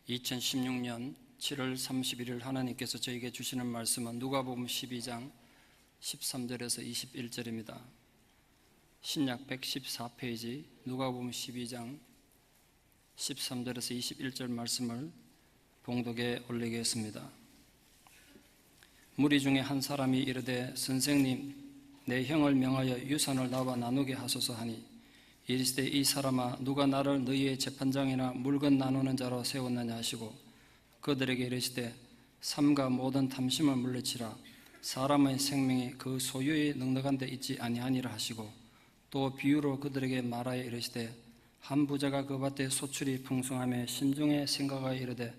2016년 7월 31일 하나님께서 저에게 주시는 말씀은 누가복음 12장 13절에서 21절입니다. 신약 114페이지 누가복음 12장 13절에서 21절 말씀을 봉독에 올리겠습니다. 무리 중에 한 사람이 이르되 선생님 내 형을 명하여 유산을 나와 나누게 하소서 하니 이르시되 이 사람아 누가 나를 너희의 재판장이나 물건 나누는 자로 세웠느냐 하시고 그들에게 이르시되 삼가 모든 탐심을 물리치라 사람의 생명이 그 소유의 넉넉한 데 있지 아니하니라 하시고 또 비유로 그들에게 말하여 이르시되 한 부자가 그 밭에 소출이 풍성하며 심중에 생각하여 이르되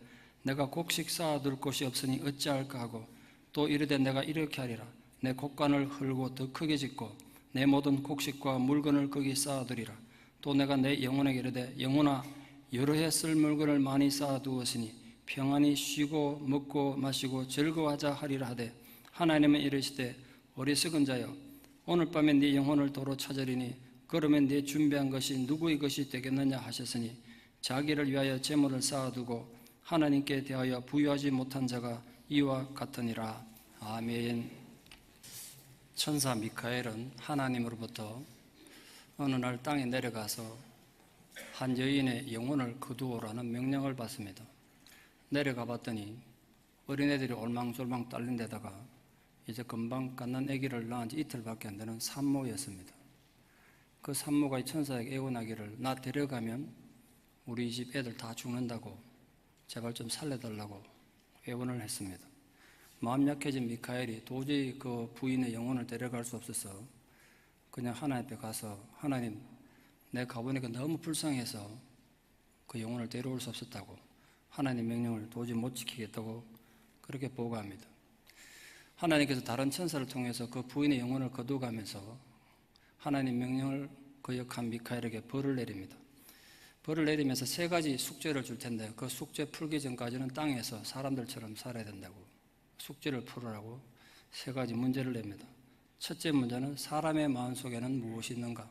내가 곡식 쌓아둘 곳이 없으니 어찌할까 하고 또 이르되 내가 이렇게 하리라 내 곡간을 헐고 더 크게 짓고 내 모든 곡식과 물건을 거기 쌓아두리라. 또 내가 내 영혼에게 이르되 영혼아 여러 해 쓸 물건을 많이 쌓아두었으니 평안히 쉬고 먹고 마시고 즐거워하자 하리라 하되 하나님은 이르시되 어리석은 자여 오늘 밤에 네 영혼을 도로 찾으리니 그러면 네 준비한 것이 누구의 것이 되겠느냐 하셨으니 자기를 위하여 재물을 쌓아두고 하나님께 대하여 부유하지 못한 자가 이와 같으니라. 아멘. 천사 미카엘은 하나님으로부터 어느 날 땅에 내려가서 한 여인의 영혼을 거두어라는 명령을 받습니다. 내려가 봤더니 어린애들이 올망졸망 딸린 데다가 이제 금방 갖는 아기를 낳은 지 이틀밖에 안 되는 산모였습니다. 그 산모가 천사에게 애원하기를 나 데려가면 우리 집 애들 다 죽는다고 제발 좀 살려달라고 애원을 했습니다. 마음 약해진 미카엘이 도저히 그 부인의 영혼을 데려갈 수 없어서 그냥 하나님 앞에 가서 하나님 내가 가보니까 너무 불쌍해서 그 영혼을 데려올 수 없었다고 하나님 명령을 도저히 못 지키겠다고 그렇게 보고합니다. 하나님께서 다른 천사를 통해서 그 부인의 영혼을 거두가면서 하나님 명령을 거역한 미카엘에게 벌을 내립니다. 벌을 내리면서 세 가지 숙제를 줄 텐데 그 숙제 풀기 전까지는 땅에서 사람들처럼 살아야 된다고 숙제를 풀으라고 세 가지 문제를 냅니다. 첫째 문제는 사람의 마음속에는 무엇이 있는가?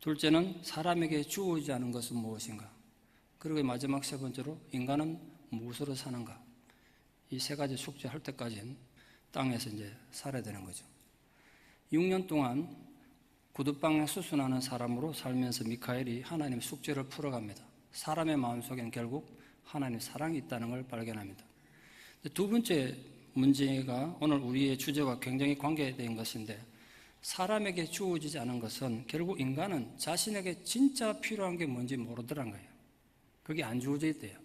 둘째는 사람에게 주어지지 않은 것은 무엇인가? 그리고 마지막 세 번째로 인간은 무엇으로 사는가? 이 세 가지 숙제할 때까지는 땅에서 이제 살아야 되는 거죠. 6년 동안 구두방에 수순하는 사람으로 살면서 미카엘이 하나님 숙제를 풀어갑니다. 사람의 마음속에는 결국 하나님의 사랑이 있다는 걸 발견합니다. 두 번째 문제가 오늘 우리의 주제와 굉장히 관계된 것인데 사람에게 주어지지 않은 것은 결국 인간은 자신에게 진짜 필요한 게 뭔지 모르더란 거예요. 그게 안 주어져 있대요.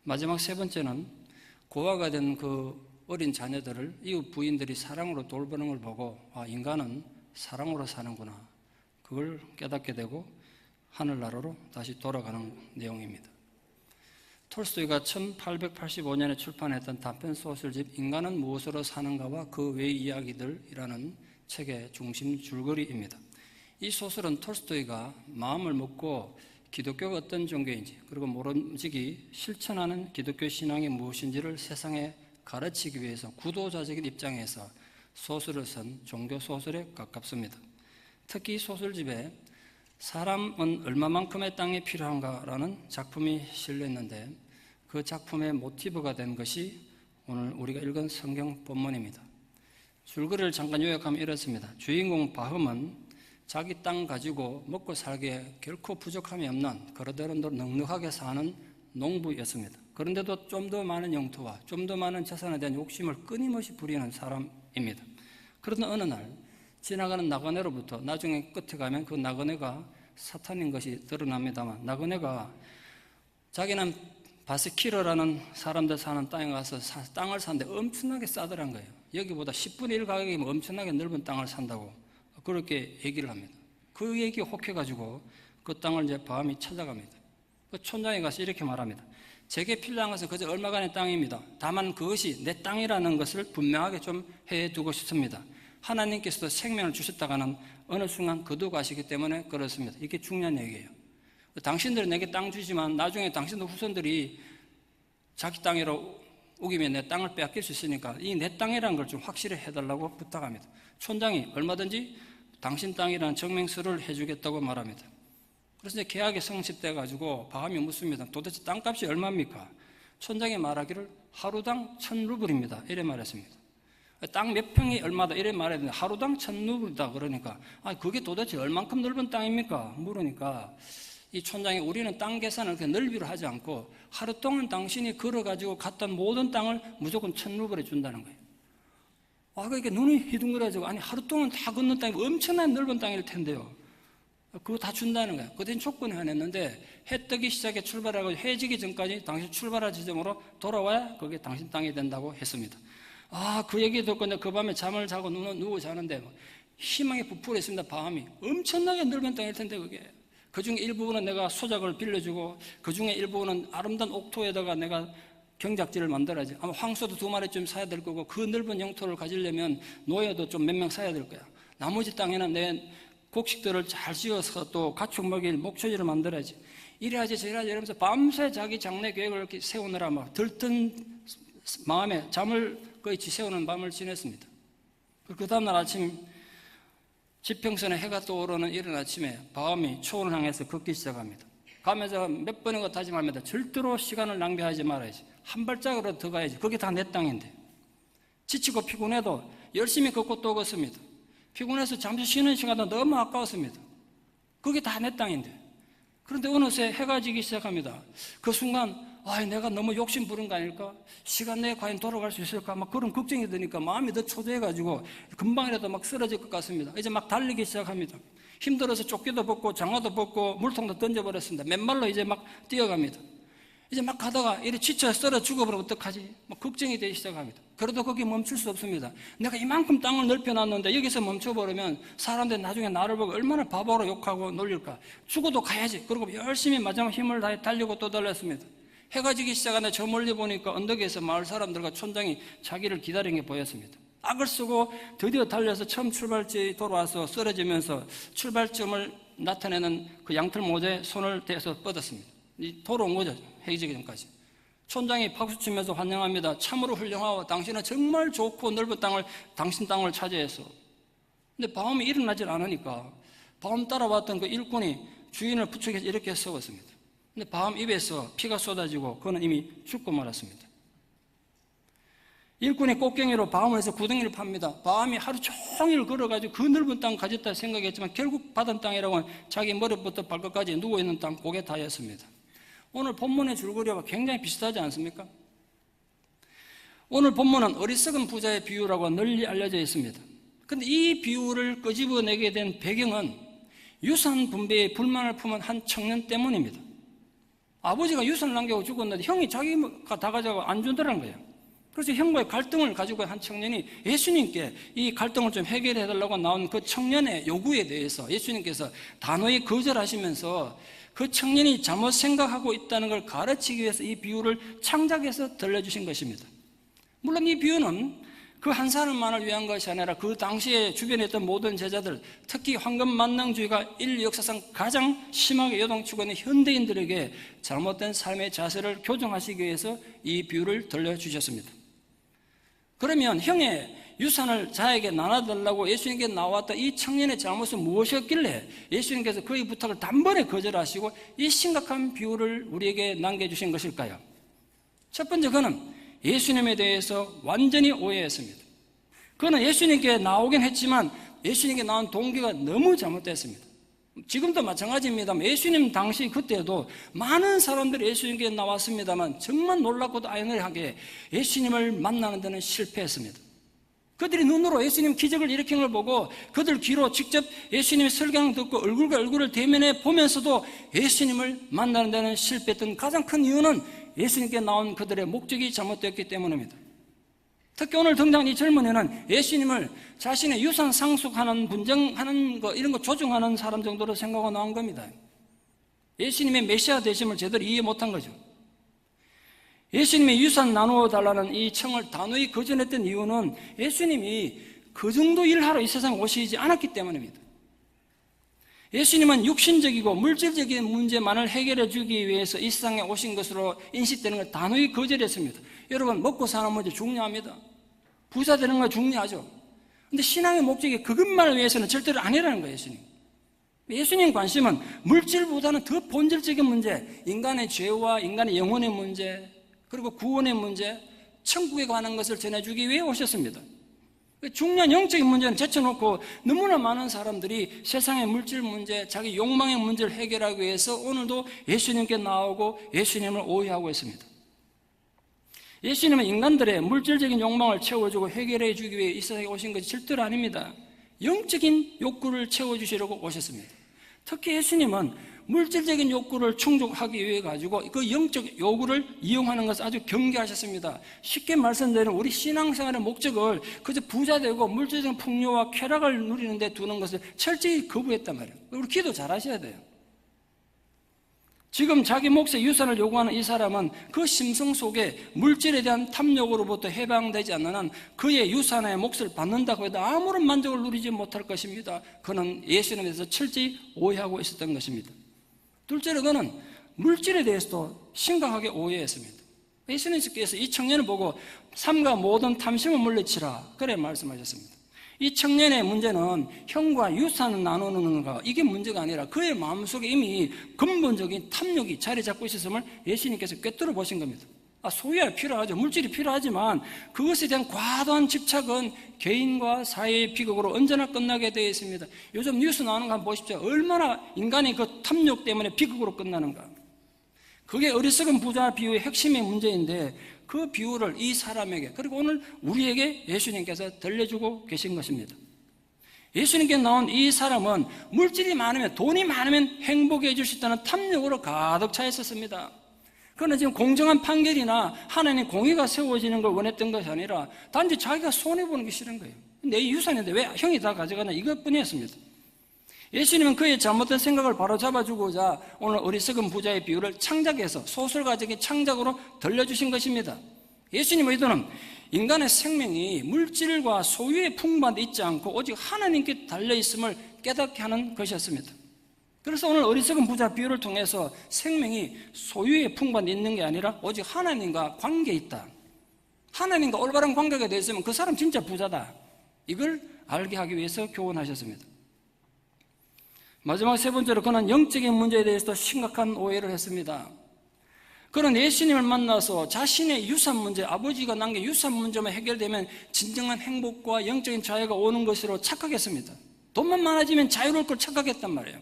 마지막 세 번째는 고아가 된 그 어린 자녀들을 이웃 부인들이 사랑으로 돌보는 걸 보고 인간은 사랑으로 사는구나. 그걸 깨닫게 되고 하늘나라로 다시 돌아가는 내용입니다. 톨스토이가 1885년에 출판했던 단편 소설집 인간은 무엇으로 사는가와 그 외의 이야기들이라는 책의 중심 줄거리입니다. 이 소설은 톨스토이가 마음을 먹고 기독교가 어떤 종교인지 그리고 모름지기 실천하는 기독교 신앙이 무엇인지를 세상에 가르치기 위해서 구도자적인 입장에서 소설을 쓴 종교 소설에 가깝습니다. 특히 이 소설집에 사람은 얼마만큼의 땅이 필요한가라는 작품이 실려있는데 그 작품의 모티브가 된 것이 오늘 우리가 읽은 성경 본문입니다. 줄거리를 잠깐 요약하면 이렇습니다. 주인공 바흠은 자기 땅 가지고 먹고 살기에 결코 부족함이 없는 그러대로 넉넉하게 사는 농부였습니다. 그런데도 좀 더 많은 영토와 좀 더 많은 재산에 대한 욕심을 끊임없이 부리는 사람입니다. 그러나 어느 날 지나가는 나그네로부터 나중에 끝에 가면 그 나그네가 사탄인 것이 드러납니다만 나그네가 자기는 바스키르라는 사람들 사는 땅에 가서 땅을 사는데 엄청나게 싸더란 거예요. 여기보다 10분의 1 가격이면 엄청나게 넓은 땅을 산다고 그렇게 얘기를 합니다. 그 얘기에 혹해가지고 그 땅을 이제 바함이 찾아갑니다. 그 촌장에 가서 이렇게 말합니다. 제게 필요한 것은 그저 얼마간의 땅입니다. 다만 그것이 내 땅이라는 것을 분명하게 좀 해두고 싶습니다. 하나님께서도 생명을 주셨다가는 어느 순간 거두가시기 때문에 그렇습니다. 이게 중요한 얘기예요. 당신들은 내게 땅 주지만 나중에 당신들 후손들이 자기 땅이라고 우기면 내 땅을 빼앗길 수 있으니까 이 내 땅이라는 걸 좀 확실히 해달라고 부탁합니다. 촌장이 얼마든지 당신 땅이라는 증명서를 해주겠다고 말합니다. 그래서 이제 계약이 성립돼가지고 바함이 묻습니다. 도대체 땅값이 얼마입니까? 촌장이 말하기를 하루당 1,000루블입니다. 이래 말했습니다. 땅 몇 평이 얼마다 이래 말했는데 하루당 1,000루블이다. 그러니까 그게 도대체 얼만큼 넓은 땅입니까? 물으니까 이 촌장이 우리는 땅 계산을 그렇게 넓이로 하지 않고 하루 동안 당신이 걸어가지고 갔던 모든 땅을 무조건 1,000루블에 준다는 거예요. 그러니까 눈이 휘둥그레지고 아니 하루 동안 다 걷는 땅이 엄청난 넓은 땅일 텐데요. 그거 다 준다는 거예요. 그땐 조건이 하나 했는데 해 뜨기 시작에 출발하고 해 지기 전까지 당신 출발할 지점으로 돌아와야 그게 당신 땅이 된다고 했습니다. 그 얘기 듣고 그 밤에 잠을 자고 누워 자는데 희망이 부풀어있습니다. 밤이 엄청나게 넓은 땅일 텐데 그게 그 중에 일부분은 내가 소작을 빌려주고 그 중에 일부분은 아름다운 옥토에다가 내가 경작지를 만들어야지. 아마 황소도 2마리쯤 사야 될 거고 그 넓은 영토를 가지려면 노예도 좀 몇 명 사야 될 거야. 나머지 땅에는 내 곡식들을 잘 지어서 또 가축 먹일 목초지를 만들어야지. 이래야지 저래야지 이러면서 밤새 자기 장래 계획을 이렇게 세우느라 막 들뜬 마음에 잠을 거의 지새우는 밤을 지냈습니다. 그 다음날 아침 지평선에 해가 떠오르는 이른 아침에 바함이 초원을 향해서 걷기 시작합니다. 가면서 몇 번인가 다짐합니다. 절대로 시간을 낭비하지 말아야지. 한 발짝으로 더 가야지. 그게 다 내 땅인데. 지치고 피곤해도 열심히 걷고 또 걷습니다. 피곤해서 잠시 쉬는 시간도 너무 아까웠습니다. 그게 다 내 땅인데. 그런데 어느새 해가 지기 시작합니다. 그 순간 내가 너무 욕심 부른 거 아닐까? 시간 내에 과연 돌아갈 수 있을까? 막 그런 걱정이 드니까 마음이 더 초조해가지고 금방이라도 막 쓰러질 것 같습니다. 이제 막 달리기 시작합니다. 힘들어서 조끼도 벗고 장화도 벗고 물통도 던져버렸습니다. 맨발로 이제 막 뛰어갑니다. 이제 막 가다가 이래 지쳐 쓰러 죽어버리면 어떡하지? 막 걱정이 되기 시작합니다. 그래도 거기 멈출 수 없습니다. 내가 이만큼 땅을 넓혀놨는데 여기서 멈춰버리면 사람들이 나중에 나를 보고 얼마나 바보로 욕하고 놀릴까? 죽어도 가야지. 그리고 열심히 마지막 힘을 다해 달리고 또 달렸습니다. 해가 지기 시작하는데 저 멀리 보니까 언덕에서 마을 사람들과 촌장이 자기를 기다리는 게 보였습니다. 악을 쓰고 드디어 달려서 처음 출발지에 돌아와서 쓰러지면서 출발점을 나타내는 그 양털 모자에 손을 대서 뻗었습니다. 돌아온 거죠. 해가 지기 전까지. 촌장이 박수치면서 환영합니다. 참으로 훌륭하고 당신은 정말 좋고 넓은 땅을 당신 땅을 차지해서. 근데 바움이 일어나질 않으니까 바움 따라왔던 그 일꾼이 주인을 부축해서 이렇게 세웠습니다. 근데 바움 입에서 피가 쏟아지고 그는 이미 죽고 말았습니다. 일꾼이 꽃갱이로 바움에서 구덩이를 팝니다. 바움이 하루 종일 걸어가지고 그 넓은 땅 가졌다 생각했지만 결국 받은 땅이라고는 자기 머리부터 발끝까지 누워있는 땅 고개 다였습니다. 오늘 본문의 줄거리와 굉장히 비슷하지 않습니까? 오늘 본문은 어리석은 부자의 비유라고 널리 알려져 있습니다. 그런데 이 비유를 끄집어내게 된 배경은 유산 분배에 불만을 품은 한 청년 때문입니다. 아버지가 유산을 남기고 죽었는데 형이 자기가 다 가져가고 안 준다는 거예요. 그래서 형과의 갈등을 가지고 한 청년이 예수님께 이 갈등을 좀 해결해 달라고 나온 그 청년의 요구에 대해서 예수님께서 단호히 거절하시면서 그 청년이 잘못 생각하고 있다는 걸 가르치기 위해서 이 비유를 창작해서 들려주신 것입니다. 물론 이 비유는 그 한 사람만을 위한 것이 아니라 그 당시에 주변에 있던 모든 제자들, 특히 황금만능주의가 인류 역사상 가장 심하게 요동치고 있는 현대인들에게 잘못된 삶의 자세를 교정하시기 위해서 이 비유를 들려주셨습니다. 그러면 형의 유산을 자에게 나눠달라고 예수님께 나왔던 이 청년의 잘못은 무엇이었길래 예수님께서 그의 부탁을 단번에 거절하시고 이 심각한 비유를 우리에게 남겨주신 것일까요? 첫 번째, 그는 예수님에 대해서 완전히 오해했습니다. 그는 예수님께 나오긴 했지만 예수님께 나온 동기가 너무 잘못됐습니다. 지금도 마찬가지입니다만 예수님 당시 그때도 많은 사람들이 예수님께 나왔습니다만 정말 놀랍고도 아이러니하게 예수님을 만나는 데는 실패했습니다. 그들이 눈으로 예수님 기적을 일으킨 걸 보고 그들 귀로 직접 예수님의 설교를 듣고 얼굴과 얼굴을 대면해 보면서도 예수님을 만나는 데는 실패했던 가장 큰 이유는 예수님께 나온 그들의 목적이 잘못되었기 때문입니다. 특히 오늘 등장한 이 젊은이는 예수님을 자신의 유산 상속하는 분쟁하는 거 이런 거 조종하는 사람 정도로 생각하고 나온 겁니다. 예수님의 메시아 되심을 제대로 이해 못한 거죠. 예수님의 유산 나누어 달라는 이 청을 단호히 거절했던 이유는 예수님이 그 정도 일하러 이 세상에 오시지 않았기 때문입니다. 예수님은 육신적이고 물질적인 문제만을 해결해 주기 위해서 이 세상에 오신 것으로 인식되는 걸 단호히 거절했습니다. 여러분, 먹고 사는 문제 중요합니다. 부자 되는 거 중요하죠. 근데 신앙의 목적이 그것만을 위해서는 절대로 아니라는 거예요, 예수님. 예수님 관심은 물질보다는 더 본질적인 문제, 인간의 죄와 인간의 영혼의 문제, 그리고 구원의 문제, 천국에 관한 것을 전해주기 위해 오셨습니다. 중요한 영적인 문제는 제쳐놓고 너무나 많은 사람들이 세상의 물질 문제, 자기 욕망의 문제를 해결하기 위해서 오늘도 예수님께 나오고 예수님을 오해하고 있습니다. 예수님은 인간들의 물질적인 욕망을 채워주고 해결해 주기 위해 이 세상에 오신 것이 절대로 아닙니다. 영적인 욕구를 채워주시려고 오셨습니다. 특히 예수님은 물질적인 욕구를 충족하기 위해 가지고 그 영적 요구를 이용하는 것을 아주 경계하셨습니다. 쉽게 말씀드리면 우리 신앙생활의 목적을 그저 부자 되고 물질적인 풍요와 쾌락을 누리는 데 두는 것을 철저히 거부했단 말이에요. 우리 기도 잘하셔야 돼요. 지금 자기 몫의 유산을 요구하는 이 사람은 그 심성 속에 물질에 대한 탐욕으로부터 해방되지 않는 한 그의 유산의 몫을 받는다고 해도 아무런 만족을 누리지 못할 것입니다. 그는 예수님에 대해서 철저히 오해하고 있었던 것입니다. 둘째로 그는 물질에 대해서도 심각하게 오해했습니다. 예수님께서 이 청년을 보고 삼가 모든 탐심을 물리치라 그래 말씀하셨습니다. 이 청년의 문제는 형과 유산을 나누는 거 이게 문제가 아니라 그의 마음속에 이미 근본적인 탐욕이 자리 잡고 있었음을 예수님께서 꿰뚫어 보신 겁니다. 소유가 필요하죠. 물질이 필요하지만 그것에 대한 과도한 집착은 개인과 사회의 비극으로 언제나 끝나게 되어 있습니다. 요즘 뉴스 나오는 거 한번 보십시오. 얼마나 인간이 그 탐욕 때문에 비극으로 끝나는가. 그게 어리석은 부자 비유의 핵심의 문제인데 그 비유를 이 사람에게 그리고 오늘 우리에게 예수님께서 들려주고 계신 것입니다. 예수님께 나온 이 사람은 물질이 많으면 돈이 많으면 행복해 줄 수 있다는 탐욕으로 가득 차 있었습니다. 그러나 지금 공정한 판결이나 하나님의 공의가 세워지는 걸 원했던 것이 아니라 단지 자기가 손해보는 게 싫은 거예요. 내 유산인데 왜 형이 다 가져가나 이것뿐이었습니다. 예수님은 그의 잘못된 생각을 바로 잡아주고자 오늘 어리석은 부자의 비유를 창작해서 소설가적인 창작으로 들려주신 것입니다. 예수님의 의도는 인간의 생명이 물질과 소유의 풍부한데 있지 않고 오직 하나님께 달려있음을 깨닫게 하는 것이었습니다. 그래서 오늘 어리석은 부자 비유를 통해서 생명이 소유의 풍부한데 있는 게 아니라 오직 하나님과 관계에 있다. 하나님과 올바른 관계가 되어 있으면 그 사람 진짜 부자다. 이걸 알게 하기 위해서 교훈하셨습니다. 마지막 세 번째로 그는 영적인 문제에 대해서도 심각한 오해를 했습니다. 그는 예수님을 만나서 자신의 유산 문제, 아버지가 남긴 유산 문제만 해결되면 진정한 행복과 영적인 자유가 오는 것으로 착각했습니다. 돈만 많아지면 자유로울 걸 착각했단 말이에요.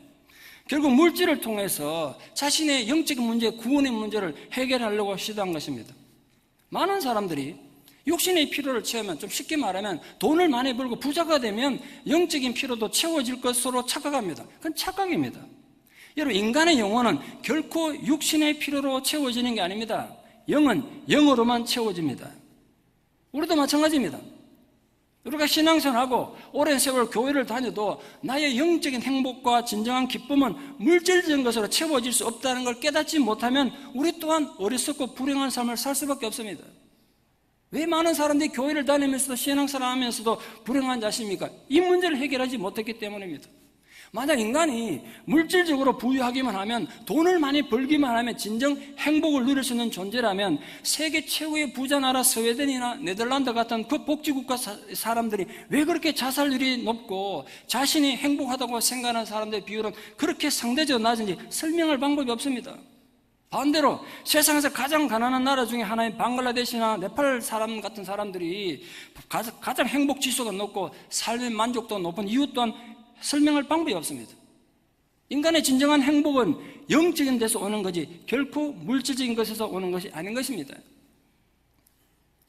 결국 물질을 통해서 자신의 영적인 문제, 구원의 문제를 해결하려고 시도한 것입니다. 많은 사람들이 육신의 필요를 채우면, 좀 쉽게 말하면 돈을 많이 벌고 부자가 되면 영적인 필요도 채워질 것으로 착각합니다. 그건 착각입니다. 여러분, 인간의 영혼은 결코 육신의 필요로 채워지는 게 아닙니다. 영은 영으로만 채워집니다. 우리도 마찬가지입니다. 우리가 신앙생활하고 오랜 세월 교회를 다녀도 나의 영적인 행복과 진정한 기쁨은 물질적인 것으로 채워질 수 없다는 걸 깨닫지 못하면 우리 또한 어리석고 불행한 삶을 살 수밖에 없습니다. 왜 많은 사람들이 교회를 다니면서도 신앙생활 하면서도 불행한 자십니까? 이 문제를 해결하지 못했기 때문입니다. 만약 인간이 물질적으로 부유하기만 하면, 돈을 많이 벌기만 하면 진정 행복을 누릴 수 있는 존재라면 세계 최고의 부자 나라 스웨덴이나 네덜란드 같은 그 복지국가 사람들이 왜 그렇게 자살률이 높고 자신이 행복하다고 생각하는 사람들의 비율은 그렇게 상대적으로 낮은지 설명할 방법이 없습니다. 반대로 세상에서 가장 가난한 나라 중에 하나인 방글라데시나 네팔 사람 같은 사람들이 가장 행복 지수가 높고 삶의 만족도가 높은 이유 또한 설명할 방법이 없습니다. 인간의 진정한 행복은 영적인 데서 오는 거지 결코 물질적인 것에서 오는 것이 아닌 것입니다.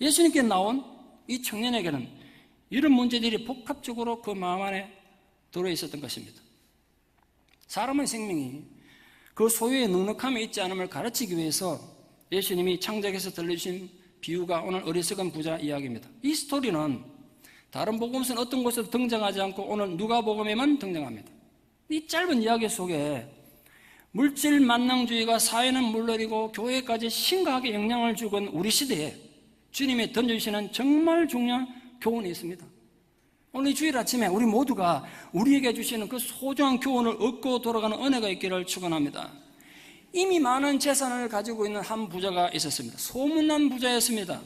예수님께 나온 이 청년에게는 이런 문제들이 복합적으로 그 마음 안에 들어있었던 것입니다. 사람의 생명이 그 소유의 넉넉함에 있지 않음을 가르치기 위해서 예수님이 창작해서 들려주신 비유가 오늘 어리석은 부자 이야기입니다. 이 스토리는 다른 복음서는 어떤 곳에도 등장하지 않고 오늘 누가복음에만 등장합니다. 이 짧은 이야기 속에 물질 만능주의가 사회는 물론이고 교회까지 심각하게 영향을 주건 우리 시대에 주님이 던져주시는 정말 중요한 교훈이 있습니다. 오늘 주일 아침에 우리 모두가 우리에게 주시는 그 소중한 교훈을 얻고 돌아가는 은혜가 있기를 축원합니다. 이미 많은 재산을 가지고 있는 한 부자가 있었습니다. 소문난 부자였습니다.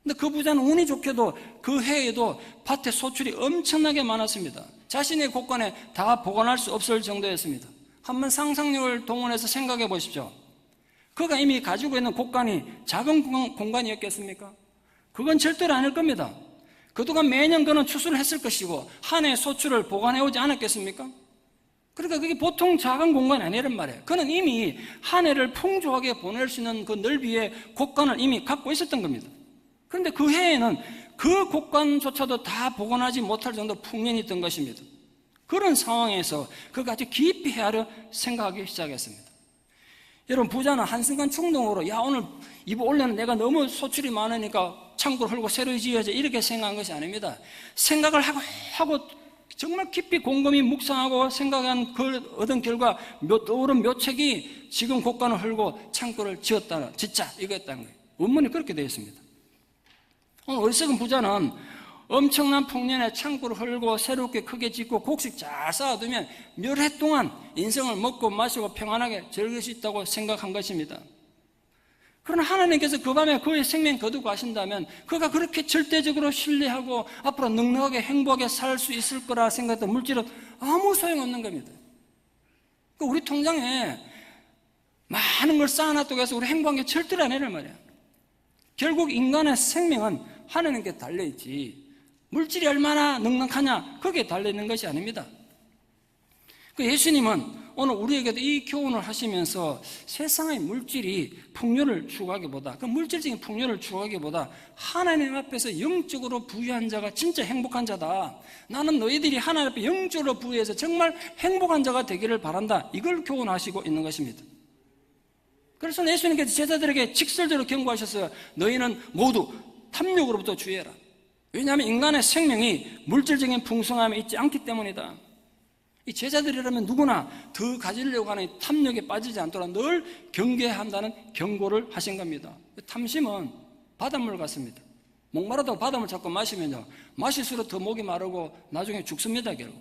근데 그 부자는 운이 좋게도 그 해에도 밭에 소출이 엄청나게 많았습니다. 자신의 곳간에 다 보관할 수 없을 정도였습니다. 한번 상상력을 동원해서 생각해 보십시오. 그가 이미 가지고 있는 곳간이 작은 공간이었겠습니까? 그건 절대로 아닐 겁니다. 그동안 매년 그는 추수를 했을 것이고 한 해 소출을 보관해 오지 않았겠습니까? 그러니까 그게 보통 작은 공간이 아니란 말이에요. 그는 이미 한 해를 풍족하게 보낼 수 있는 그 넓이의 곳간을 이미 갖고 있었던 겁니다. 그런데 그 해에는 그 곳간조차도 다 보관하지 못할 정도 풍년이 있던 것입니다. 그런 상황에서 그가 아주 깊이 헤아려 생각하기 시작했습니다. 여러분, 부자는 한순간 충동으로 오늘 이번 올해는 내가 너무 소출이 많으니까 창고를 헐고 새로 지어야지 이렇게 생각한 것이 아닙니다. 생각을 하고 정말 깊이 곰곰이 묵상하고 생각한 그 얻은 결과 떠오른 묘책이 지금 곳간을 헐고 창고를 짓자 이거였다는 거예요. 원문이 그렇게 되어 있습니다. 오늘 어리석은 부자는 엄청난 풍년에 창고를 헐고 새롭게 크게 짓고 곡식 잘 쌓아두면 몇 해 동안 인생을 먹고 마시고 평안하게 즐길 수 있다고 생각한 것입니다. 그러나 하나님께서 그 밤에 그의 생명 거두고 가신다면 그가 그렇게 절대적으로 신뢰하고 앞으로 넉넉하게 행복하게 살 수 있을 거라 생각했던 물질은 아무 소용없는 겁니다. 우리 통장에 많은 걸 쌓아놨다고 해서 우리 행복한 게 절대로 아니란 말이에요. 결국 인간의 생명은 하나님께 달려있지 물질이 얼마나 넉넉하냐 거기에 달려있는 것이 아닙니다. 예수님은 오늘 우리에게도 이 교훈을 하시면서 세상의 물질이 풍요를 추구하기보다 그 물질적인 풍요를 추구하기보다 하나님 앞에서 영적으로 부유한 자가 진짜 행복한 자다. 나는 너희들이 하나님 앞에 영적으로 부유해서 정말 행복한 자가 되기를 바란다. 이걸 교훈하시고 있는 것입니다. 그래서 예수님께서 제자들에게 직설적으로 경고하셨어요. 너희는 모두 탐욕으로부터 주의해라. 왜냐하면 인간의 생명이 물질적인 풍성함에 있지 않기 때문이다. 이 제자들이라면 누구나 더 가지려고 하는 탐욕에 빠지지 않도록 늘 경계해야 한다는 경고를 하신 겁니다. 탐심은 바닷물 같습니다. 목마르다고 바닷물 자꾸 마시면요 마실수록 더 목이 마르고 나중에 죽습니다. 결국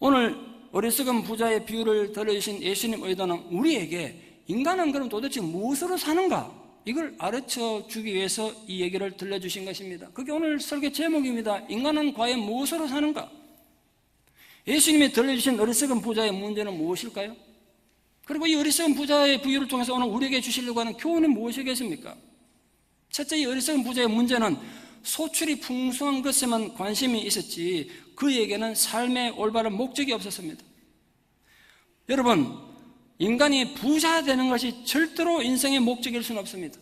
오늘 어리석은 부자의 비유를 들으신 예수님 의도는 우리에게 인간은 그럼 도대체 무엇으로 사는가 이걸 가르쳐 주기 위해서 이 얘기를 들려주신 것입니다. 그게 오늘 설교 제목입니다. 인간은 과연 무엇으로 사는가? 예수님이 들려주신 어리석은 부자의 문제는 무엇일까요? 그리고 이 어리석은 부자의 비유를 통해서 오늘 우리에게 주시려고 하는 교훈은 무엇이겠습니까? 첫째, 이 어리석은 부자의 문제는 소출이 풍성한 것에만 관심이 있었지 그에게는 삶의 올바른 목적이 없었습니다. 여러분, 인간이 부자 되는 것이 절대로 인생의 목적일 수는 없습니다.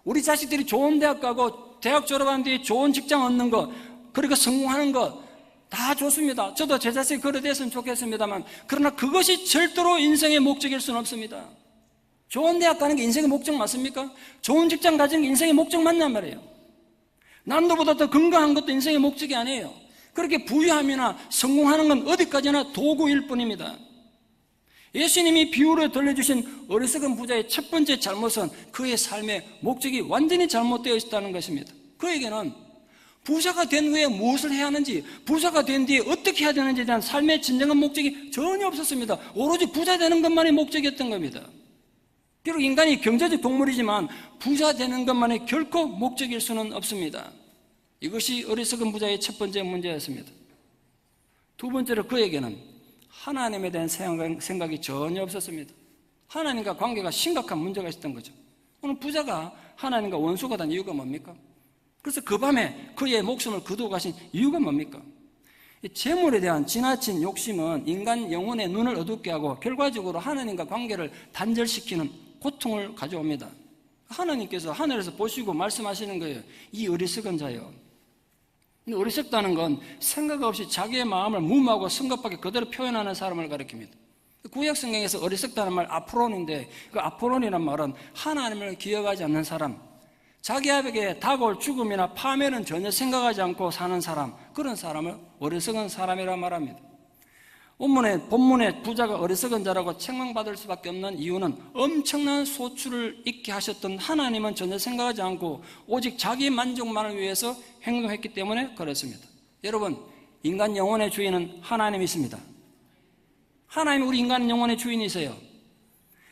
우리 자식들이 좋은 대학 가고 대학 졸업한 뒤에 좋은 직장 얻는 것 그리고 성공하는 것 다 좋습니다. 저도 제 자식이 그래 됐으면 좋겠습니다만 그러나 그것이 절대로 인생의 목적일 수는 없습니다. 좋은 대학 가는 게 인생의 목적 맞습니까? 좋은 직장 가지는 게 인생의 목적 맞냔 말이에요. 남들보다 더 건강한 것도 인생의 목적이 아니에요. 그렇게 부유함이나 성공하는 건 어디까지나 도구일 뿐입니다. 예수님이 비유로 들려주신 어리석은 부자의 첫 번째 잘못은 그의 삶의 목적이 완전히 잘못되어 있다는 것입니다. 그에게는 부자가 된 후에 무엇을 해야 하는지, 부자가 된 뒤에 어떻게 해야 되는지에 대한 삶의 진정한 목적이 전혀 없었습니다. 오로지 부자 되는 것만이 목적이었던 겁니다. 비록 인간이 경제적 동물이지만 부자 되는 것만이 결코 목적일 수는 없습니다. 이것이 어리석은 부자의 첫 번째 문제였습니다. 두 번째로 그에게는 하나님에 대한 생각이 전혀 없었습니다. 하나님과 관계가 심각한 문제가 있었던 거죠. 오늘 부자가 하나님과 원수가 된 이유가 뭡니까? 그래서 그 밤에 그의 목숨을 거두고 가신 이유가 뭡니까? 재물에 대한 지나친 욕심은 인간 영혼의 눈을 어둡게 하고 결과적으로 하나님과 관계를 단절시키는 고통을 가져옵니다. 하나님께서 하늘에서 보시고 말씀하시는 거예요. 이 어리석은 자요. 근데 어리석다는 건 생각 없이 자기의 마음을 무모하고 성급하게 그대로 표현하는 사람을 가리킵니다. 구약 성경에서 어리석다는 말 아포론인데 그 아포론이란 말은 하나님을 기억하지 않는 사람, 자기에게 다가올 죽음이나 파멸은 전혀 생각하지 않고 사는 사람, 그런 사람을 어리석은 사람이라 말합니다. 본문에 부자가 어리석은 자라고 책망받을 수밖에 없는 이유는 엄청난 소출을 있게 하셨던 하나님은 전혀 생각하지 않고 오직 자기 만족만을 위해서 행동했기 때문에 그렇습니다. 여러분, 인간 영혼의 주인은 하나님이십니다. 하나님이 우리 인간 영혼의 주인이세요.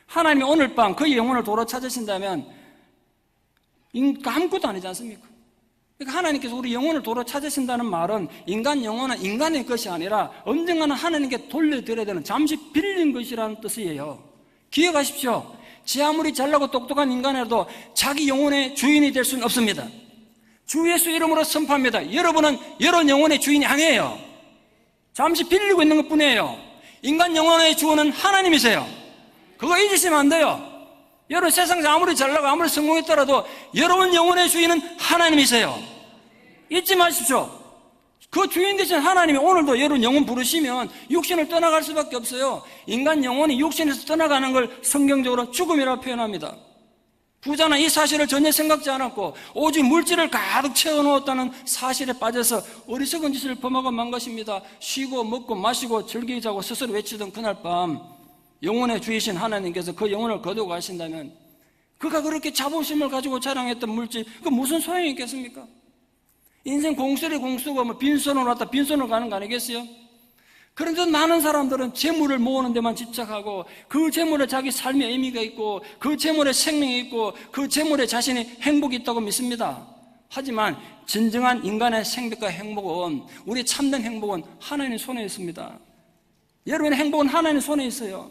하나님이 오늘 밤 그 영혼을 도로 찾으신다면 아무것도 아니지 않습니까? 그러니까 하나님께서 우리 영혼을 도로 찾으신다는 말은 인간 영혼은 인간의 것이 아니라 언젠가는 하나님께 돌려드려야 되는 잠시 빌린 것이라는 뜻이에요. 기억하십시오. 지 아무리 잘나고 똑똑한 인간이라도 자기 영혼의 주인이 될 수는 없습니다. 주 예수 이름으로 선포합니다. 여러분은 여러분 영혼의 주인이 아니에요. 잠시 빌리고 있는 것뿐이에요. 인간 영혼의 주인은 하나님이세요. 그거 잊으시면 안 돼요. 여러분 세상에서 아무리 잘나고 아무리 성공했더라도 여러분 영혼의 주인은 하나님이세요. 잊지 마십시오. 그 주인 되신 하나님이 오늘도 여러분 영혼 부르시면 육신을 떠나갈 수밖에 없어요. 인간 영혼이 육신에서 떠나가는 걸 성경적으로 죽음이라고 표현합니다. 부자는 이 사실을 전혀 생각지 않았고 오직 물질을 가득 채워놓았다는 사실에 빠져서 어리석은 짓을 범하고 만 것입니다. 쉬고 먹고 마시고 즐기자고 스스로 외치던 그날 밤 영혼의 주이신 하나님께서 그 영혼을 거두고 가신다면 그가 그렇게 자부심을 가지고 자랑했던 물질 그 무슨 소용이 있겠습니까? 인생 공수리 공수고 뭐 빈손으로 왔다 빈손으로 가는 거 아니겠어요? 그런데 많은 사람들은 재물을 모으는 데만 집착하고 그 재물에 자기 삶의 의미가 있고 그 재물에 생명이 있고 그 재물에 자신이 행복이 있다고 믿습니다. 하지만 진정한 인간의 생명과 행복은 우리 참된 행복은 하나님의 손에 있습니다. 여러분의 행복은 하나님의 손에 있어요.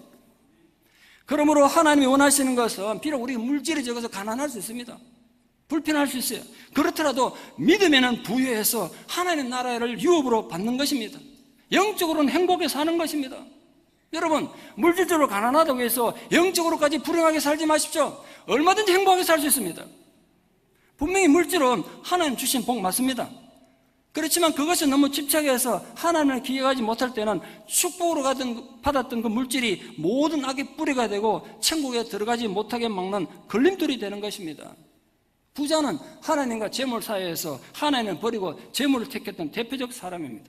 그러므로 하나님이 원하시는 것은 비록 우리 물질이 적어서 가난할 수 있습니다. 불편할 수 있어요. 그렇더라도 믿음에는 부여해서 하나님의 나라를 유업으로 받는 것입니다. 영적으로는 행복에 사는 것입니다. 여러분 물질적으로 가난하다고 해서 영적으로까지 불행하게 살지 마십시오. 얼마든지 행복하게 살 수 있습니다. 분명히 물질은 하나님 주신 복 맞습니다. 그렇지만 그것이 너무 집착해서 하나님을 기억하지 못할 때는 축복으로 받았던 그 물질이 모든 악의 뿌리가 되고 천국에 들어가지 못하게 막는 걸림돌이 되는 것입니다. 부자는 하나님과 재물 사이에서 하나님을 버리고 재물을 택했던 대표적 사람입니다.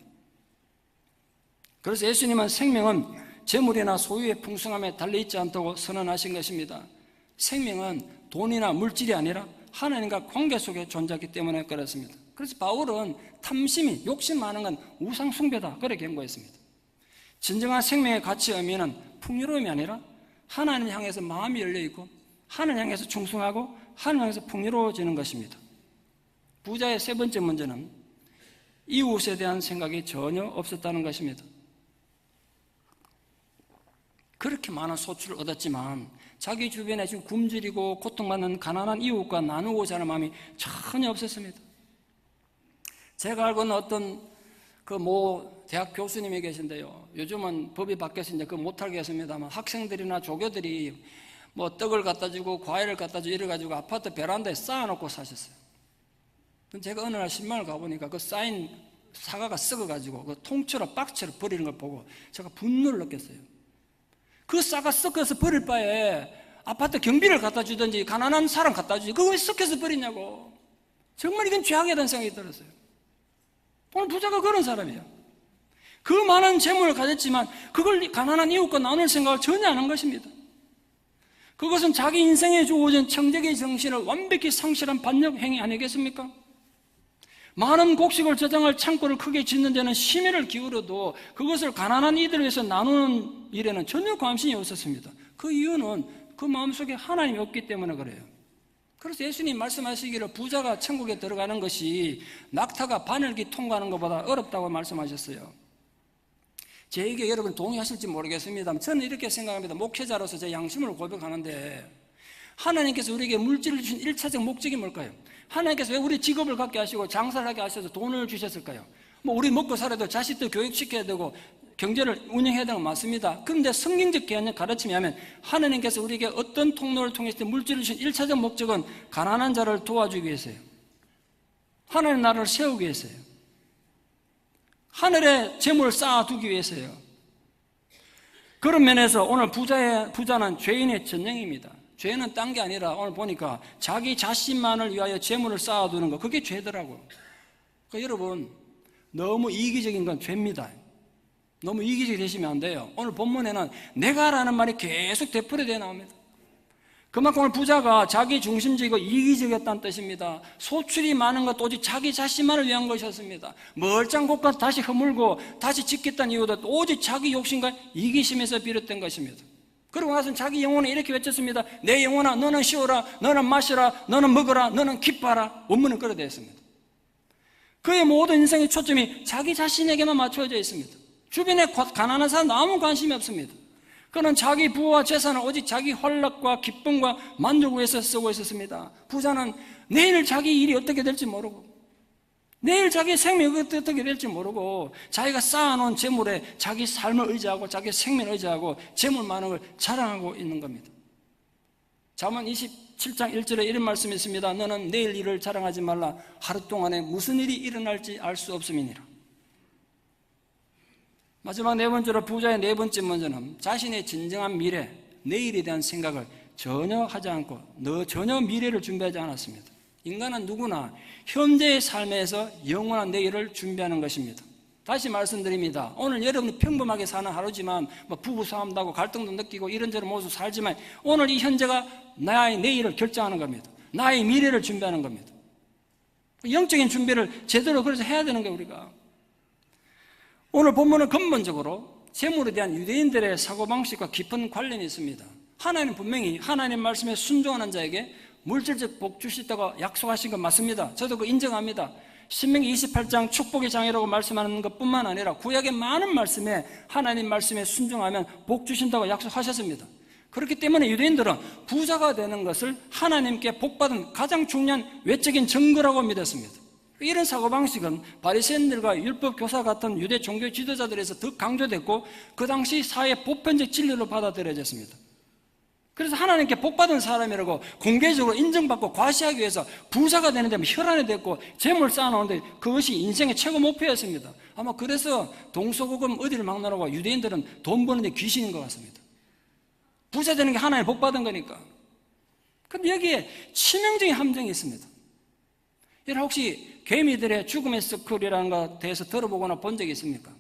그래서 예수님은 생명은 재물이나 소유의 풍성함에 달려있지 않다고 선언하신 것입니다. 생명은 돈이나 물질이 아니라 하나님과 관계 속에 존재하기 때문에 그렇습니다. 그래서 바울은 탐심이 욕심 많은 건 우상 숭배다 그렇게 경고했습니다. 진정한 생명의 가치의 의미는 풍요로움이 아니라 하나님 향해서 마음이 열려있고 하나님 향해서 충성하고 하나님 향해서 풍요로워지는 것입니다. 부자의 세 번째 문제는 이웃에 대한 생각이 전혀 없었다는 것입니다. 그렇게 많은 소출을 얻었지만 자기 주변에 지금 굶주리고 고통받는 가난한 이웃과 나누고자 하는 마음이 전혀 없었습니다. 제가 알고 있는 어떤 대학 교수님이 계신데요. 요즘은 법이 바뀌어서 이제 그거 못하게 했습니다만 학생들이나 조교들이 뭐 떡을 갖다 주고 과일을 갖다 주고 이래가지고 아파트 베란다에 쌓아놓고 사셨어요. 제가 어느 날 신방을 가보니까 그 쌓인 사과가 썩어가지고 그 통째로 박스로 버리는 걸 보고 제가 분노를 느꼈어요. 그 싹가 썩어서 버릴 바에 아파트 경비를 갖다 주든지 가난한 사람 갖다 주지 그거 왜 썩혀서 버리냐고. 정말 이건 죄악이라는 생각이 들었어요. 오늘 부자가 그런 사람이에요. 그 많은 재물을 가졌지만 그걸 가난한 이웃과 나눌 생각을 전혀 안 한 것입니다. 그것은 자기 인생에 주어진 청재기의 정신을 완벽히 상실한 반역 행위 아니겠습니까? 많은 곡식을 저장할 창고를 크게 짓는 데는 심혈을 기울여도 그것을 가난한 이들을 위해서 나누는 일에는 전혀 관심이 없었습니다. 그 이유는 그 마음속에 하나님이 없기 때문에 그래요. 그래서 예수님 말씀하시기를 부자가 천국에 들어가는 것이 낙타가 바늘기 통과하는 것보다 어렵다고 말씀하셨어요. 제 얘기에 여러분 동의하실지 모르겠습니다만 저는 이렇게 생각합니다. 목회자로서 제 양심을 고백하는데 하나님께서 우리에게 물질을 주신 1차적 목적이 뭘까요? 하나님께서 왜 우리 직업을 갖게 하시고 장사를 하게 하셔서 돈을 주셨을까요? 뭐 우리 먹고 살아도 자식들 교육시켜야 되고 경제를 운영해야 되는 건 맞습니다. 그런데 성경적 개념 가르침이 하면 하나님께서 우리에게 어떤 통로를 통해서 물질을 주신 1차적 목적은 가난한 자를 도와주기 위해서요. 하나님의 나라를 세우기 위해서요. 하늘에 재물을 쌓아두기 위해서요. 그런 면에서 오늘 부자는 죄인의 전형입니다. 죄는 딴 게 아니라 오늘 보니까 자기 자신만을 위하여 재물을 쌓아두는 거 그게 죄더라고요. 그러니까 여러분 너무 이기적인 건 죄입니다. 너무 이기적이 되시면 안 돼요. 오늘 본문에는 내가라는 말이 계속 되풀이되어 나옵니다. 그만큼 오늘 부자가 자기 중심적이고 이기적이었다는 뜻입니다. 소출이 많은 것도 오직 자기 자신만을 위한 것이었습니다. 멀쩡한 곳까지 다시 허물고 다시 짓겠다는 이유도 오직 자기 욕심과 이기심에서 비롯된 것입니다. 그러고 나서는 자기 영혼에 이렇게 외쳤습니다. 내 영혼아, 너는 쉬어라, 너는 마시라, 너는 먹어라, 너는 기뻐하라. 원문은 그렇게 되어 있습니다. 그의 모든 인생의 초점이 자기 자신에게만 맞춰져 있습니다. 주변에 가난한 사람 아무 관심이 없습니다. 그는 자기 부와 재산을 오직 자기欢乐과 기쁨과 만족을 위해서 쓰고 있었습니다. 부자는 내일 자기 일이 어떻게 될지 모르고, 내일 자기 생명이 어떻게 될지 모르고, 자기가 쌓아놓은 재물에 자기 삶을 의지하고 자기 생명을 의지하고 재물 많은 걸 자랑하고 있는 겁니다. 잠언 27장 1절에 이런 말씀이 있습니다. 너는 내일 일을 자랑하지 말라. 하루 동안에 무슨 일이 일어날지 알 수 없음이니라. 마지막 네 번째로, 부자의 네 번째 문제는 자신의 진정한 미래, 내일에 대한 생각을 전혀 하지 않고 전혀 미래를 준비하지 않았습니다. 인간은 누구나 현재의 삶에서 영원한 내일을 준비하는 것입니다. 다시 말씀드립니다. 오늘 여러분이 평범하게 사는 하루지만 부부싸움도 하고 갈등도 느끼고 이런저런 모습 살지만, 오늘 이 현재가 나의 내일을 결정하는 겁니다. 나의 미래를 준비하는 겁니다. 영적인 준비를 제대로 그래서 해야 되는 거예요, 우리가. 오늘 본문은 근본적으로 재물에 대한 유대인들의 사고방식과 깊은 관련이 있습니다. 하나님 분명히 하나님 말씀에 순종하는 자에게 물질적 복 주실 때가 약속하신 건 맞습니다. 저도 그거 인정합니다. 신명기 28장 축복의 장이라고 말씀하는 것뿐만 아니라 구약의 많은 말씀에 하나님 말씀에 순종하면 복 주신다고 약속하셨습니다. 그렇기 때문에 유대인들은 부자가 되는 것을 하나님께 복받은 가장 중요한 외적인 증거라고 믿었습니다. 이런 사고방식은 바리새인들과 율법 교사 같은 유대 종교 지도자들에서 더 강조됐고, 그 당시 사회 보편적 진리로 받아들여졌습니다. 그래서 하나님께 복받은 사람이라고 공개적으로 인정받고 과시하기 위해서 부자가 되는 데 혈안이 됐고 재물 쌓아놓는데 그것이 인생의 최고 목표였습니다. 아마 그래서 동서고금 어디를 막론하고 유대인들은 돈 버는 데 귀신인 것 같습니다. 부자 되는 게 하나님 복받은 거니까. 근데 여기에 치명적인 함정이 있습니다. 여러분 혹시 개미들의 죽음의 서클이라는 것에 대해서 들어보거나 본 적이 있습니까?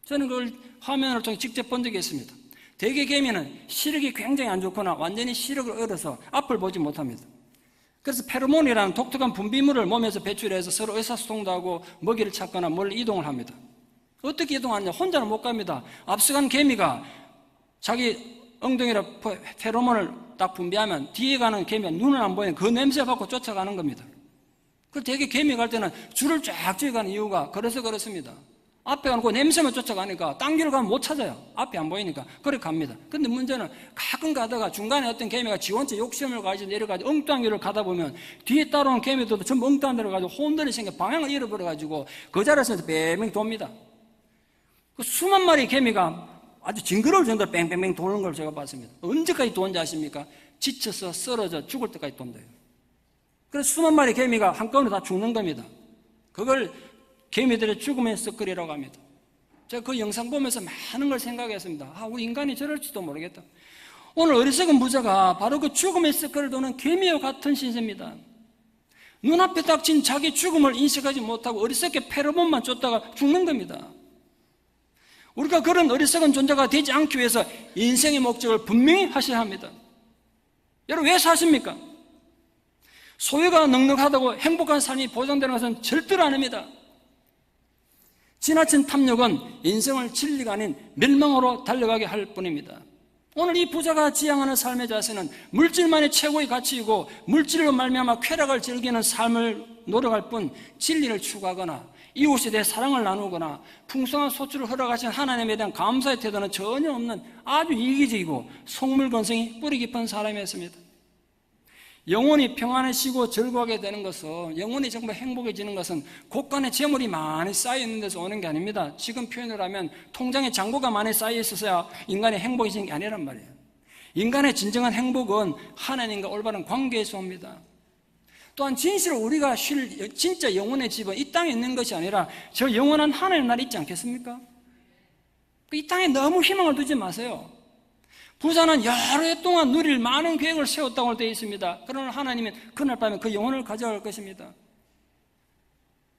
저는 그걸 화면을 통해 직접 본 적이 있습니다. 대개 개미는 시력이 굉장히 안 좋거나 완전히 시력을 잃어서 앞을 보지 못합니다. 그래서 페로몬이라는 독특한 분비물을 몸에서 배출해서 서로 의사소통도 하고 먹이를 찾거나 멀리 이동을 합니다. 어떻게 이동하느냐? 혼자는 못 갑니다. 앞서간 개미가 자기 엉덩이로 페로몬을 딱 분비하면 뒤에 가는 개미가 눈은 안 보이는 그 냄새 받고 쫓아가는 겁니다. 그 되게 개미 갈 때는 줄을 쫙 쥐어가는 이유가 그래서 그렇습니다. 앞에 가는 그 냄새만 쫓아가니까 딴 길을 가면 못 찾아요. 앞이 안 보이니까. 그렇게 갑니다. 근데 문제는 가끔 가다가 중간에 어떤 개미가 지 혼자 욕심을 가지고 내려가지고 엉뚱한 길을 가다 보면 뒤에 따라오는 개미들도 전부 엉뚱한 데로 가지고 혼돈이 생겨 방향을 잃어버려가지고 그 자리에서 뺑뺑 돕니다. 그 수만 마리 개미가 아주 징그러울 정도로 뺑뺑뺑 도는 걸 제가 봤습니다. 언제까지 도는지 아십니까? 지쳐서 쓰러져 죽을 때까지 돈대요. 그래서 수만 마리 개미가 한꺼번에 다 죽는 겁니다. 그걸 개미들의 죽음의 서클이라고 합니다. 제가 그 영상 보면서 많은 걸 생각했습니다. 우리 인간이 저럴지도 모르겠다. 오늘 어리석은 부자가 바로 그 죽음의 서클을 도는 개미와 같은 신세입니다. 눈앞에 닥친 자기 죽음을 인식하지 못하고 어리석게 페로몬만 쫓다가 죽는 겁니다. 우리가 그런 어리석은 존재가 되지 않기 위해서 인생의 목적을 분명히 하셔야 합니다. 여러분 왜 사십니까? 소유가 넉넉하다고 행복한 삶이 보장되는 것은 절대로 아닙니다. 지나친 탐욕은 인생을 진리가 아닌 멸망으로 달려가게 할 뿐입니다. 오늘 이 부자가 지향하는 삶의 자세는 물질만이 최고의 가치이고 물질로 말미암아 쾌락을 즐기는 삶을 노력할 뿐 진리를 추구하거나 이웃에 대해 사랑을 나누거나 풍성한 소출을 허락하신 하나님에 대한 감사의 태도는 전혀 없는 아주 이기적이고 속물건성이 뿌리 깊은 사람이었습니다. 영혼이 평안해지고 즐거워하게 되는 것은, 영혼이 정말 행복해지는 것은 곳간에 재물이 많이 쌓여있는 데서 오는 게 아닙니다. 지금 표현을 하면 통장에 잔고가 많이 쌓여있어서야 인간이 행복해지는 게 아니란 말이에요. 인간의 진정한 행복은 하나님과 올바른 관계에서 옵니다. 또한 진실로 우리가 쉴 진짜 영혼의 집은 이 땅에 있는 것이 아니라 저 영원한 하나님 나라에 있지 않겠습니까? 이 땅에 너무 희망을 두지 마세요. 부자는 여러 해 동안 누릴 많은 계획을 세웠다고 되어 있습니다. 그러나 하나님은 그날 밤에 그 영혼을 가져갈 것입니다.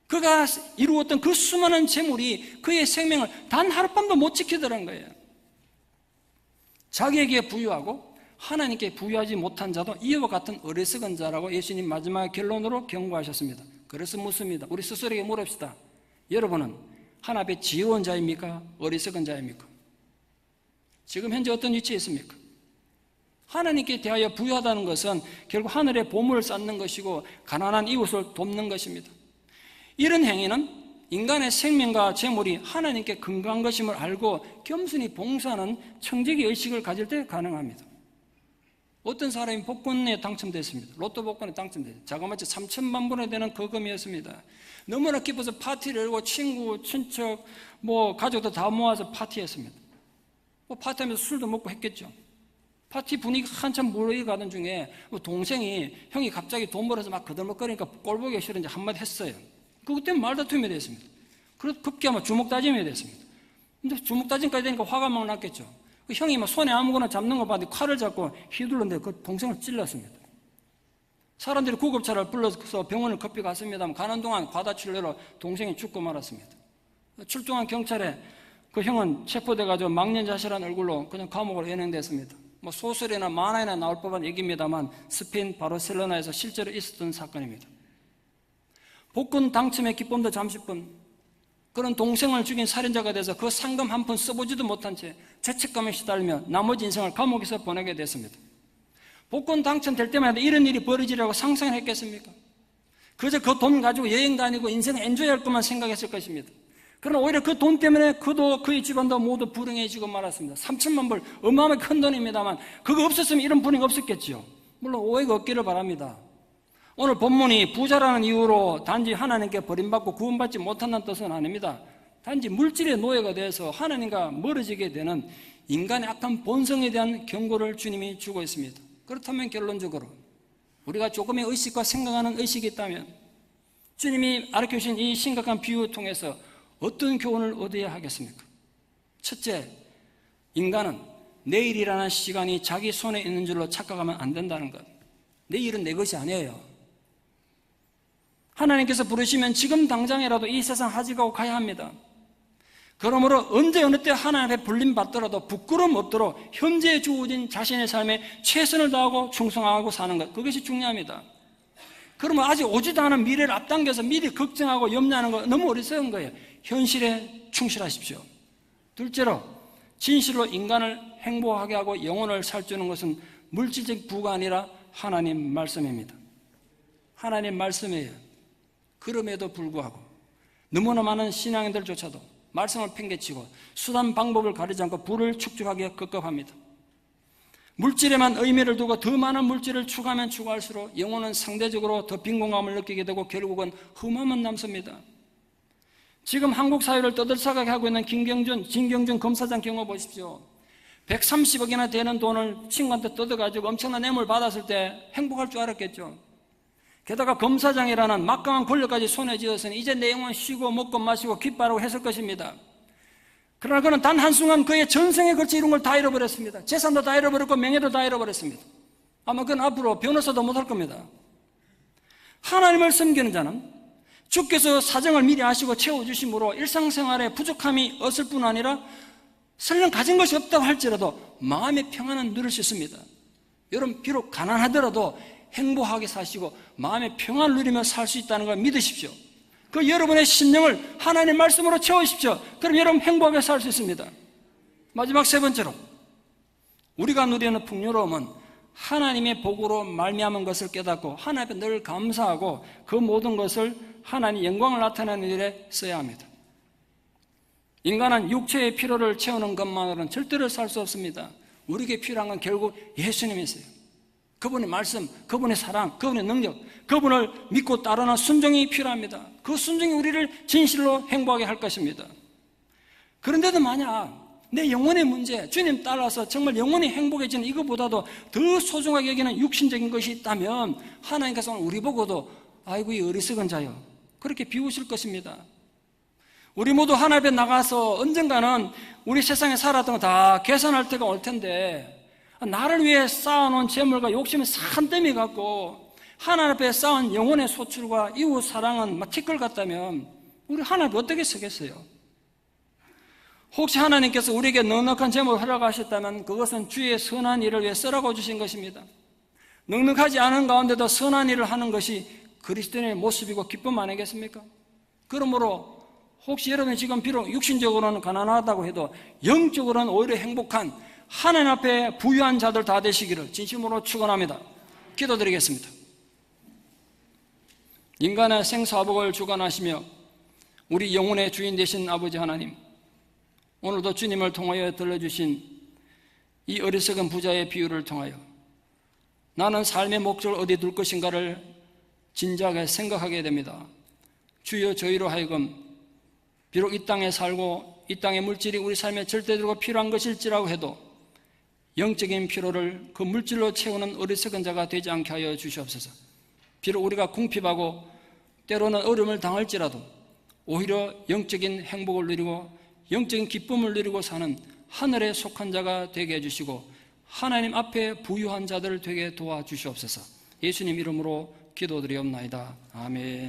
그가 이루었던 그 수많은 재물이 그의 생명을 단 하룻밤도 못 지키더란 거예요. 자기에게 부유하고 하나님께 부유하지 못한 자도 이와 같은 어리석은 자라고 예수님 마지막 결론으로 경고하셨습니다. 그래서 묻습니다. 우리 스스로에게 물읍시다. 여러분은 하나님 앞에 지혜로운 자입니까? 어리석은 자입니까? 지금 현재 어떤 위치에 있습니까? 하나님께 대하여 부유하다는 것은 결국 하늘의 보물을 쌓는 것이고 가난한 이웃을 돕는 것입니다. 이런 행위는 인간의 생명과 재물이 하나님께 근거한 것임을 알고 겸손히 봉사하는 청지기 의식을 가질 때 가능합니다. 어떤 사람이 복권에 당첨됐습니다. 로또 복권에 당첨됐습니다. 자그마치 3천만 원에 되는 거금이었습니다. 너무나 기뻐서 파티를 열고 친구, 친척, 가족도 다 모아서 파티했습니다. 파티하면서 술도 먹고 했겠죠. 파티 분위기 한참 몰려가던 중에 동생이 형이 갑자기 돈 벌어서 막 거들먹거리니까 꼴 보기 싫은지 한마디 했어요. 그것 때문에 말다툼이 됐습니다. 그래서 급기 아마 주먹 다짐이 됐습니다. 근데 주먹 다짐까지 되니까 화가 막 났겠죠. 그 형이 막 손에 아무거나 잡는 거 봤는데 칼을 잡고 휘둘렀는데 그 동생을 찔렀습니다. 사람들이 구급차를 불러서 병원을 급히 갔습니다만 가는 동안 과다출혈로 동생이 죽고 말았습니다. 출동한 경찰에 그 형은 체포돼가지고 망년자실한 얼굴로 그냥 감옥으로 연행됐습니다. 소설이나 만화에나 나올 법한 얘기입니다만 스페인 바르셀로나에서 실제로 있었던 사건입니다. 복권 당첨의 기쁨도 잠시뿐, 그런 동생을 죽인 살인자가 돼서 그 상금 한 푼 써보지도 못한 채 죄책감에 시달리며 나머지 인생을 감옥에서 보내게 됐습니다. 복권 당첨될 때마다 이런 일이 벌어지려고 상상을 했겠습니까? 그저 그 돈 가지고 여행 다니고 인생을 엔조이할 것만 생각했을 것입니다. 그러나 오히려 그 돈 때문에 그도 그의 집안도 모두 불행해지고 말았습니다. 3천만 불, 어마어마하게 큰 돈입니다만 그거 없었으면 이런 분위기가 없었겠죠. 물론 오해가 없기를 바랍니다. 오늘 본문이 부자라는 이유로 단지 하나님께 버림받고 구원받지 못한다는 뜻은 아닙니다. 단지 물질의 노예가 돼서 하나님과 멀어지게 되는 인간의 악한 본성에 대한 경고를 주님이 주고 있습니다. 그렇다면 결론적으로 우리가 조금의 의식과 생각하는 의식이 있다면 주님이 가르쳐주신 이 심각한 비유를 통해서 어떤 교훈을 얻어야 하겠습니까? 첫째, 인간은 내일이라는 시간이 자기 손에 있는 줄로 착각하면 안 된다는 것. 내일은 내 것이 아니에요. 하나님께서 부르시면 지금 당장이라도 이 세상 하직하고 가야 합니다. 그러므로 언제 어느 때 하나님 앞에 불림받더라도 부끄러움 없도록 현재 주어진 자신의 삶에 최선을 다하고 충성하고 사는 것, 그것이 중요합니다. 그러면 아직 오지도 않은 미래를 앞당겨서 미리 걱정하고 염려하는 거 너무 어리석은 거예요. 현실에 충실하십시오. 둘째로, 진실로 인간을 행복하게 하고 영혼을 살주는 것은 물질적 부가 아니라 하나님 말씀입니다. 하나님 말씀이에요. 그럼에도 불구하고 너무나 많은 신앙인들조차도 말씀을 팽개치고 수단 방법을 가리지 않고 부를 축적하기에 급급합니다. 물질에만 의미를 두고 더 많은 물질을 추구하면 추구할수록 영혼은 상대적으로 더 빈곤감을 느끼게 되고 결국은 흠함만 남습니다. 지금 한국 사회를 떠들썩하게 하고 있는 진경준 검사장 경우 보십시오. 130억이나 되는 돈을 친구한테 뜯어가지고 엄청난 뇌물 받았을 때 행복할 줄 알았겠죠. 게다가 검사장이라는 막강한 권력까지 손에 쥐었으니 이제 내 영혼 쉬고 먹고 마시고 기뻐하라고 했을 것입니다. 그러나 그는 단 한순간 그의 전생에 걸쳐 이룬 걸 다 잃어버렸습니다. 재산도 다 잃어버렸고 명예도 다 잃어버렸습니다. 아마 그는 앞으로 변호사도 못할 겁니다. 하나님을 섬기는 자는 주께서 사정을 미리 아시고 채워주심으로 일상생활에 부족함이 없을 뿐 아니라 설령 가진 것이 없다고 할지라도 마음의 평안은 누릴 수 있습니다. 여러분, 비록 가난하더라도 행복하게 사시고 마음의 평안을 누리며 살 수 있다는 걸 믿으십시오. 그 여러분의 심령을 하나님의 말씀으로 채우십시오. 그럼 여러분 행복하게 살 수 있습니다. 마지막 세 번째로, 우리가 누리는 풍요로움은 하나님의 복으로 말미암은 것을 깨닫고 하나님 앞에 늘 감사하고 그 모든 것을 하나님의 영광을 나타내는 일에 써야 합니다. 인간은 육체의 필요를 채우는 것만으로는 절대로 살 수 없습니다. 우리에게 필요한 건 결국 예수님이세요. 그분의 말씀, 그분의 사랑, 그분의 능력, 그분을 믿고 따르는 순종이 필요합니다. 그 순종이 우리를 진실로 행복하게 할 것입니다. 그런데도 만약 내 영혼의 문제, 주님 따라서 정말 영혼이 행복해지는 이것보다도 더 소중하게 여기는 육신적인 것이 있다면 하나님께서 우리 보고도 아이고 이 어리석은 자요, 그렇게 비우실 것입니다. 우리 모두 하나님 앞에 나가서 언젠가는 우리 세상에 살았던 거 다 계산할 때가 올 텐데 나를 위해 쌓아놓은 재물과 욕심이 산더미 같고 하나님 앞에 쌓은 영혼의 소출과 이웃 사랑은 막 티끌 같다면 우리 하나님 어떻게 쓰겠어요? 혹시 하나님께서 우리에게 넉넉한 재물을 허락하셨다면 그것은 주의 선한 일을 위해 쓰라고 주신 것입니다. 넉넉하지 않은 가운데도 선한 일을 하는 것이 그리스도인의 모습이고 기쁨 아니겠습니까? 그러므로 혹시 여러분이 지금 비록 육신적으로는 가난하다고 해도 영적으로는 오히려 행복한 하나님 앞에 부유한 자들 다 되시기를 진심으로 축원합니다. 기도드리겠습니다. 인간의 생사복을 주관하시며 우리 영혼의 주인 되신 아버지 하나님, 오늘도 주님을 통하여 들려주신 이 어리석은 부자의 비유를 통하여 나는 삶의 목적을 어디 둘 것인가를 진지하게 생각하게 됩니다. 주여, 저희로 하여금 비록 이 땅에 살고 이 땅의 물질이 우리 삶에 절대적으로 필요한 것일지라고 해도 영적인 필요를 그 물질로 채우는 어리석은 자가 되지 않게 하여 주시옵소서. 비록 우리가 궁핍하고 때로는 어려움을 당할지라도 오히려 영적인 행복을 누리고 영적인 기쁨을 누리고 사는 하늘에 속한 자가 되게 해주시고 하나님 앞에 부유한 자들 되게 도와주시옵소서. 예수님 이름으로 기도드리옵나이다. 아멘.